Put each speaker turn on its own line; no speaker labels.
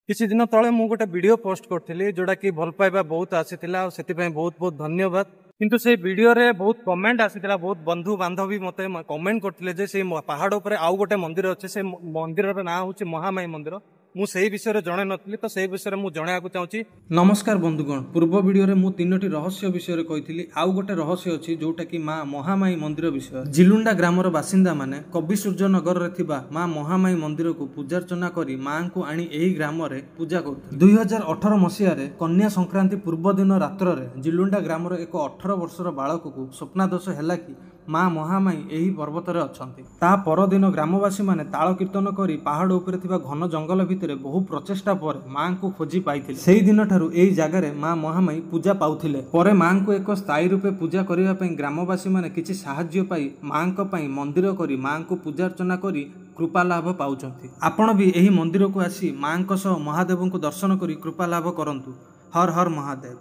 किसी दिन तले मु गोटे वीडियो पोस्ट करथिली जोटा कि भल पाइबा बहुत आसीथिला और सेति पय बहुत बहुत धन्यवाद। किंतु से वीडियो रे बहुत कमेंट आसीथिला, बहुत बंधु बांधवी मते कमेंट करथिले जे से पहाड़ ऊपर आउ गोटे मंदिर अछि, से मंदिर रो नाम होछि महामाई मंदिर। मु सेही विषय जणे नथली, तो सेही विषय मु जणेयाकु चाहूछि। नमस्कार बंधुगण, पूर्व वीडियो रे मु तीनोटी रहस्य विषय कहिथिली। आउ गोटे रहस्य अछि जोटा कि मां महामाई मंदिर विषय। जिलुंडा ग्रामर बासिंदा माने कवि सूर्यनगर रे थिबा मां महामाई मंदिर को पूजार्चना करी मां को आनी एही ग्राम रे पूजा करथि। 2018 मसिया रे कन्या संक्रांति पूर्व दिन रात्र रे जिलुंडा ग्रामर एक 18 वर्षर बालक को स्वप्नादोष हैला कि मां महामाई एही पर्वत रे अछंती। ता पर दिन ग्रामवासी माने ताल कीर्तन करी पहाड़ ऊपर थिबा घन जंगल भितरे बहु प्रचेष्टा पर मां को खोजी पाइथिले। सेही दिन ठारू एही जागा रे मां महामाई पूजा पाउथिले। परे मां को एक स्थायी रूपे पूजा करिवा पई ग्रामवासी माने किछि सहाय्य पाई मां को पई मंदिर करी मां को पूजा अर्चना करी कृपा लाभ पाउचंती। आपण भी एही मंदिर को आसी मां को सह महादेव को दर्शन करी कृपा लाभ करंतु। हर हर महादेव।